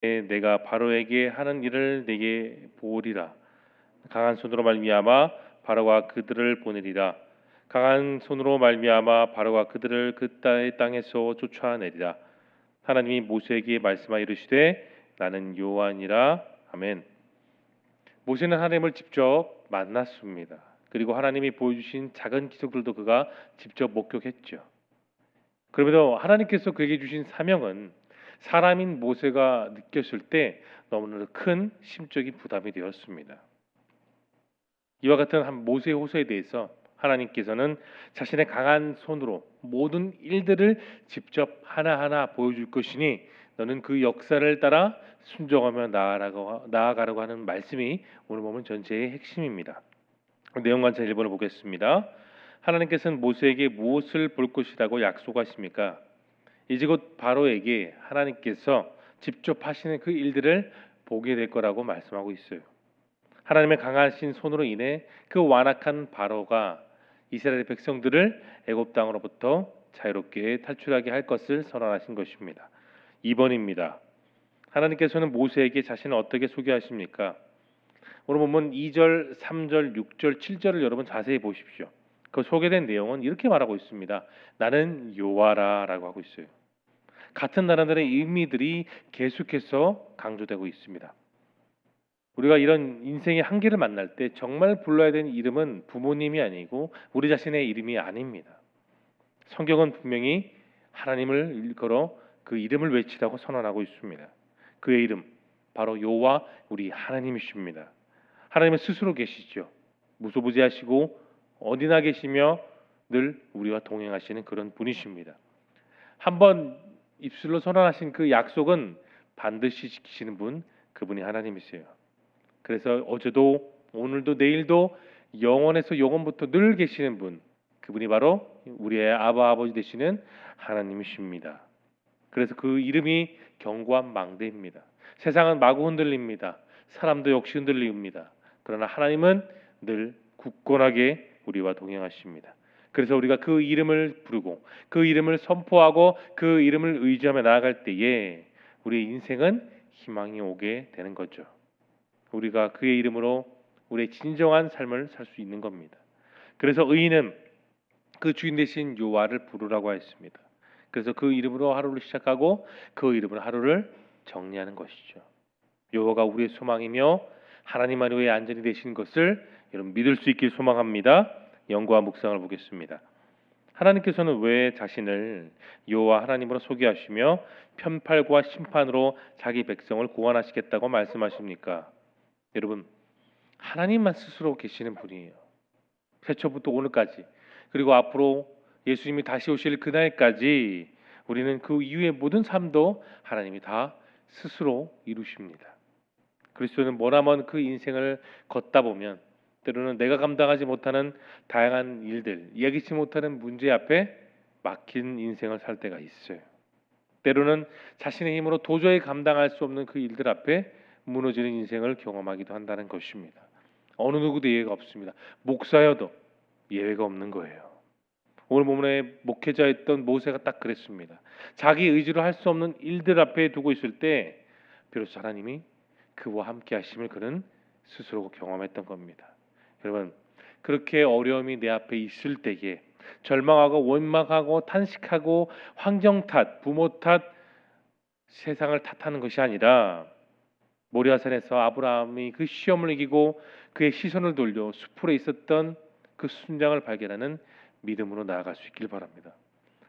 내가 바로에게 하는 일을 내게 보으리라. 강한 손으로 말미암아 바로가 그들을 보내리라. 강한 손으로 말미암아 바로가 그들을 그 땅에서 쫓아내리라. 하나님이 모세에게 말씀하여 이르시되 나는 여호와니라. 아멘. 모세는 하나님을 직접 만났습니다. 그리고 하나님이 보여주신 작은 기적들도 그가 직접 목격했죠. 그러면서 하나님께서 그에게 주신 사명은 사람인 모세가 느꼈을 때 너무나도 큰 심적인 부담이 되었습니다. 이와 같은 한 모세의 호소에 대해서 하나님께서는 자신의 강한 손으로 모든 일들을 직접 하나하나 보여줄 것이니 너는 그 역사를 따라 순종하며 나아가라고 하는 말씀이 오늘 보면 전체의 핵심입니다. 내용 관찰 1번을 보겠습니다. 하나님께서는 모세에게 무엇을 볼 것이라고 약속하십니까? 이제 곧 바로에게 하나님께서 직접 하시는 그 일들을 보게 될 거라고 말씀하고 있어요. 하나님의 강하신 손으로 인해 그 완악한 바로가 이스라엘 백성들을 애굽 땅으로부터 자유롭게 탈출하게 할 것을 선언하신 것입니다. 2번입니다. 하나님께서는 모세에게 자신을 어떻게 소개하십니까? 오늘 보면 2절, 3절, 6절, 7절을 여러분 자세히 보십시오. 그 소개된 내용은 이렇게 말하고 있습니다. 나는 여호와라라고 하고 있어요. 같은 나라들의 의미들이 계속해서 강조되고 있습니다. 우리가 이런 인생의 한계를 만날 때 정말 불러야 되는 이름은 부모님이 아니고 우리 자신의 이름이 아닙니다. 성경은 분명히 하나님을 일컬어 그 이름을 외치라고 선언하고 있습니다. 그의 이름 바로 여호와 우리 하나님이십니다. 하나님은 스스로 계시죠. 무소부지하시고 어디나 계시며 늘 우리와 동행하시는 그런 분이십니다. 한번 입술로 선언하신 그 약속은 반드시 지키시는 분, 그분이 하나님이세요. 그래서 어제도 오늘도 내일도 영원에서 영원부터 늘 계시는 분, 그분이 바로 우리의 아버지 되시는 하나님이십니다. 그래서 그 이름이 견고한 망대입니다. 세상은 마구 흔들립니다. 사람도 역시 흔들립니다. 그러나 하나님은 늘 굳건하게 우리와 동행하십니다. 그래서 우리가 그 이름을 부르고 그 이름을 선포하고 그 이름을 의지하며 나아갈 때에 우리의 인생은 희망이 오게 되는 거죠. 우리가 그의 이름으로 우리의 진정한 삶을 살 수 있는 겁니다. 그래서 의인은 그 주인 되신 여호와를 부르라고 했습니다. 그래서 그 이름으로 하루를 시작하고 그 이름으로 하루를 정리하는 것이죠. 여호와가 우리의 소망이며 하나님 안에 안전이 되신 것을 여러분 믿을 수 있길 소망합니다. 연구와 묵상을 보겠습니다. 하나님께서는 왜 자신을 여호와 하나님으로 소개하시며 편팔과 심판으로 자기 백성을 구원하시겠다고 말씀하십니까? 여러분 하나님만 스스로 계시는 분이에요. 태초부터 오늘까지 그리고 앞으로 예수님이 다시 오실 그날까지 우리는 그 이후의 모든 삶도 하나님이 다 스스로 이루십니다. 그리스도는 머나먼 그 인생을 걷다 보면 때로는 내가 감당하지 못하는 다양한 일들, 예기치 못하는 문제 앞에 막힌 인생을 살 때가 있어요. 때로는 자신의 힘으로 도저히 감당할 수 없는 그 일들 앞에 무너지는 인생을 경험하기도 한다는 것입니다. 어느 누구도 예외가 없습니다. 목사여도 예외가 없는 거예요. 오늘 본문에 목회자였던 모세가 딱 그랬습니다. 자기 의지로 할 수 없는 일들 앞에 두고 있을 때 비로소 하나님이 그와 함께 하심을 그는 스스로 경험했던 겁니다. 여러분 그렇게 어려움이 내 앞에 있을 때에 절망하고 원망하고 탄식하고 환경 탓, 부모 탓, 세상을 탓하는 것이 아니라 모리아산에서 아브라함이 그 시험을 이기고 그의 시선을 돌려 수풀에 있었던 그 순장을 발견하는 믿음으로 나아갈 수 있길 바랍니다.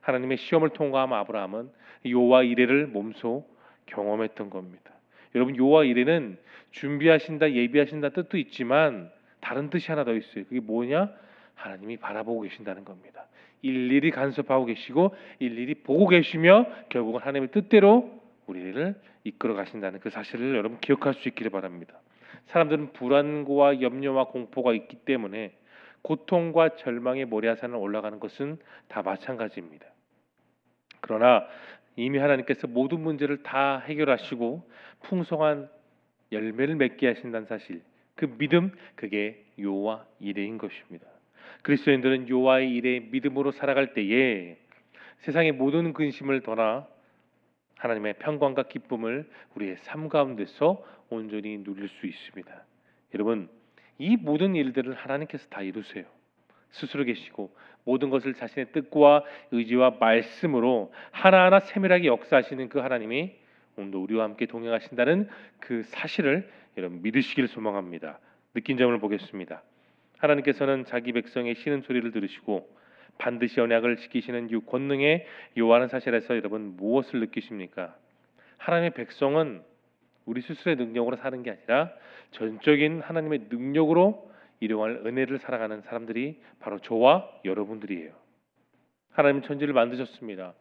하나님의 시험을 통과한 아브라함은 여호와 이레를 몸소 경험했던 겁니다. 여러분 여호와 이레는 준비하신다, 예비하신다 뜻도 있지만 다른 뜻이 하나 더 있어요. 그게 뭐냐? 하나님이 바라보고 계신다는 겁니다. 일일이 간섭하고 계시고 일일이 보고 계시며 결국은 하나님의 뜻대로 우리를 이끌어 가신다는 그 사실을 여러분 기억할 수 있기를 바랍니다. 사람들은 불안과 염려와 공포가 있기 때문에 고통과 절망의 모래하산을 올라가는 것은 다 마찬가지입니다. 그러나 이미 하나님께서 모든 문제를 다 해결하시고 풍성한 열매를 맺게 하신다는 사실, 그 믿음, 그게 여호와 이레인 것입니다. 그리스도인들은 여호와의 이레 믿음으로 살아갈 때에 세상의 모든 근심을 떠나 하나님의 평강과 기쁨을 우리의 삶 가운데서 온전히 누릴 수 있습니다. 여러분, 이 모든 일들을 하나님께서 다 이루세요. 스스로 계시고 모든 것을 자신의 뜻과 의지와 말씀으로 하나하나 세밀하게 역사하시는 그 하나님이 오늘도 우리와 함께 동행하신다는 그 사실을 여러분 믿으시길 소망합니다. 느낀 점을 보겠습니다. 하나님께서는 자기 백성의 쉬는 소리를 들으시고 반드시 언약을 지키시는 이 권능에 요하는 사실에서 여러분 무엇을 느끼십니까? 하나님의 백성은 우리 스스로의 능력으로 사는 게 아니라 전적인 하나님의 능력으로 일용할 은혜를 살아가는 사람들이 바로 저와 여러분들이에요. 하나님은 천지를 만드셨습니다.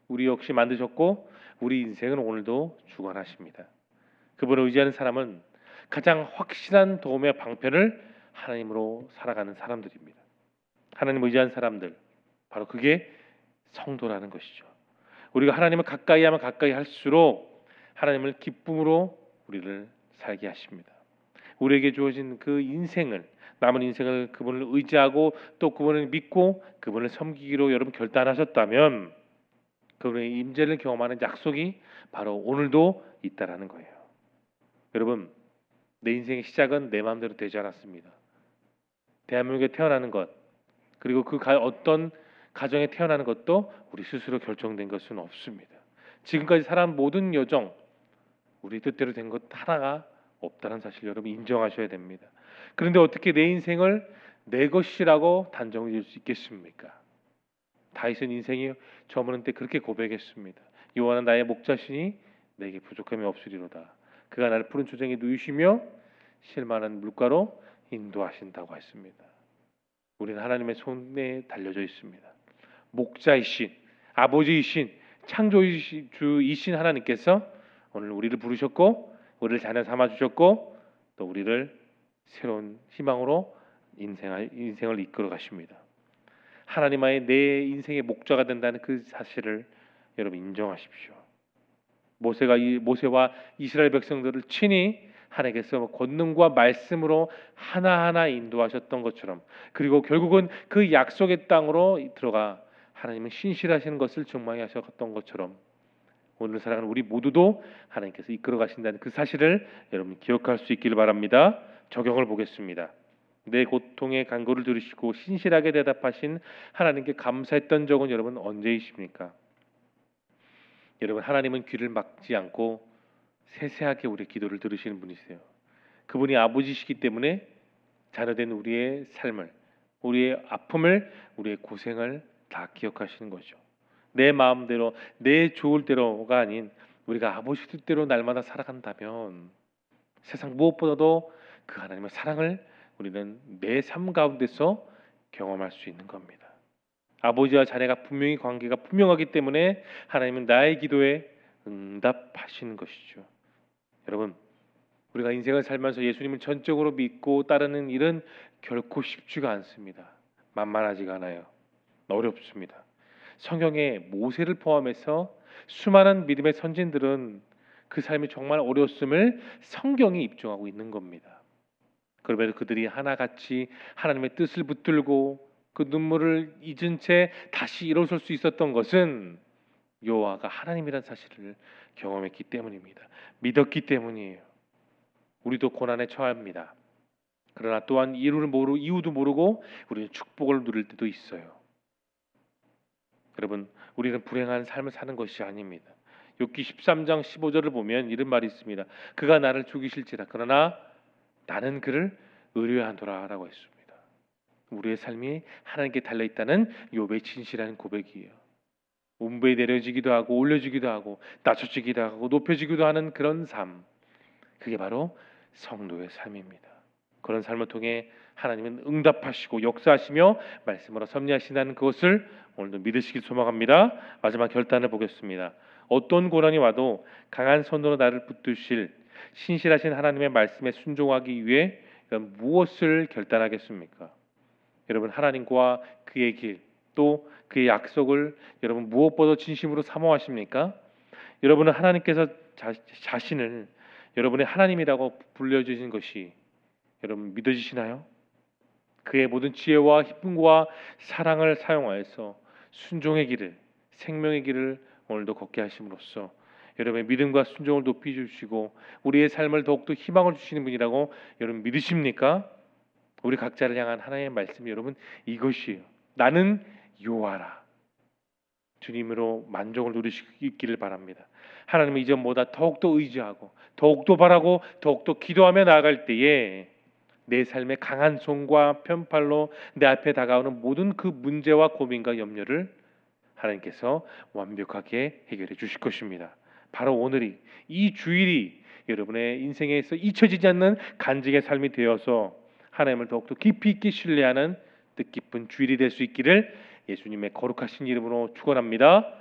우리 역시 만드셨고 우리 인생은 오늘도 주관하십니다. 그분을 의지하는 사람은 가장 확실한 도움의 방편을 하나님으로 살아가는 사람들입니다. 하나님을 의지하는 사람들, 바로 그게 성도라는 것이죠. 우리가 하나님을 가까이 하면 가까이 할수록 하나님을 기쁨으로 우리를 살게 하십니다. 우리에게 주어진 그 인생을, 남은 인생을 그분을 의지하고 또 그분을 믿고 그분을 섬기기로 여러분 결단하셨다면 그분의 임재를 경험하는 약속이 바로 오늘도 있다라는 거예요. 여러분, 내 인생의 시작은 내 마음대로 되지 않았습니다. 대한민국에 태어나는 것, 그리고 어떤 가정에 태어나는 것도 우리 스스로 결정된 것은 없습니다. 지금까지 살아온 모든 여정, 우리 뜻대로 된 것 하나가 없다는 사실 여러분 인정하셔야 됩니다. 그런데 어떻게 내 인생을 내 것이라고 단정해 줄 수 있겠습니까? 다윗은 인생이 저무는 때 그렇게 고백했습니다. 여호와는 나의 목자시니 내게 부족함이 없으리로다. 그가 나를 푸른 초장에 누이시며 실만한 물가로 인도하신다고 했습니다. 우리는 하나님의 손에 달려져 있습니다. 목자이신, 아버지이신, 창조주이신 하나님께서 오늘 우리를 부르셨고 우리를 자녀 삼아 주셨고 또 우리를 새로운 희망으로 인생을 이끌어 가십니다. 하나님의 내 인생의 목자가 된다는 그 사실을 여러분 인정하십시오. 모세와 이스라엘 백성들을 친히 하나님께서 권능과 말씀으로 하나하나 인도하셨던 것처럼, 그리고 결국은 그 약속의 땅으로 들어가 하나님은 신실하시는 것을 증명해 하셨던 것처럼 오늘 살아가는 우리 모두도 하나님께서 이끌어 가신다는 그 사실을 여러분 기억할 수 있기를 바랍니다. 적용을 보겠습니다. 내 고통의 간구를 들으시고 신실하게 대답하신 하나님께 감사했던 적은 여러분 언제이십니까? 여러분, 하나님은 귀를 막지 않고 세세하게 우리의 기도를 들으시는 분이세요. 그분이 아버지시기 때문에 자녀된 우리의 삶을, 우리의 아픔을, 우리의 고생을 다 기억하시는 거죠. 내 마음대로, 내 좋을 대로가 아닌 우리가 아버지 뜻대로 날마다 살아간다면 세상 무엇보다도 그 하나님의 사랑을 우리는 내 삶 가운데서 경험할 수 있는 겁니다. 아버지와 자녀가 분명히 관계가 분명하기 때문에 하나님은 나의 기도에 응답하시는 것이죠. 여러분, 우리가 인생을 살면서 예수님을 전적으로 믿고 따르는 일은 결코 쉽지가 않습니다. 만만하지가 않아요. 어렵습니다. 성경에 모세를 포함해서 수많은 믿음의 선진들은 그 삶이 정말 어려웠음을 성경이 입증하고 있는 겁니다. 그럼에도 그들이 하나같이 하나님의 뜻을 붙들고 그 눈물을 잊은 채 다시 일어설 수 있었던 것은 여호와가 하나님이라는 사실을 경험했기 때문입니다. 믿었기 때문이에요. 우리도 고난에 처합니다. 그러나 또한 이유도 모르고 우리는 축복을 누릴 때도 있어요. 여러분, 우리는 불행한 삶을 사는 것이 아닙니다. 욥기 13장 15절을 보면 이런 말이 있습니다. 그가 나를 죽이실지라 그러나 나는 그를 의뢰하노라라고 했습니다. 우리의 삶이 하나님께 달려있다는 욥의 진실한 고백이에요. 운부에 내려지기도 하고 올려지기도 하고 낮춰지기도 하고 높여지기도 하는 그런 삶, 그게 바로 성도의 삶입니다. 그런 삶을 통해 하나님은 응답하시고 역사하시며 말씀으로 섭리하신다는 그것을 오늘도 믿으시길 소망합니다. 마지막 결단을 보겠습니다. 어떤 고난이 와도 강한 손으로 나를 붙드실 신실하신 하나님의 말씀에 순종하기 위해 무엇을 결단하겠습니까? 여러분, 하나님과 그의 길, 또 그의 약속을 여러분 무엇보다 진심으로 사모하십니까? 여러분은 하나님께서 자신을 여러분의 하나님이라고 불려주신 것이 여러분 믿어지시나요? 그의 모든 지혜와 힘과 사랑을 사용하여서 순종의 길을, 생명의 길을 오늘도 걷게 하심으로써 여러분의 믿음과 순종을 높이 주시고 우리의 삶을 더욱더 희망을 주시는 분이라고 여러분 믿으십니까? 우리 각자를 향한 하나님의 말씀이 여러분 이것이에요. 나는 요하라. 주님으로 만족을 누리시기를 바랍니다. 하나님은 이전보다 더욱더 의지하고 더욱더 바라고 더욱더 기도하며 나아갈 때에 내 삶의 강한 손과 편팔로 내 앞에 다가오는 모든 그 문제와 고민과 염려를 하나님께서 완벽하게 해결해 주실 것입니다. 바로 오늘이, 이 주일이 여러분의 인생에서 잊혀지지 않는 간증의 삶이 되어서 하나님을 더욱더 깊이 있게 신뢰하는 뜻깊은 주일이 될 수 있기를 예수님의 거룩하신 이름으로 축원합니다.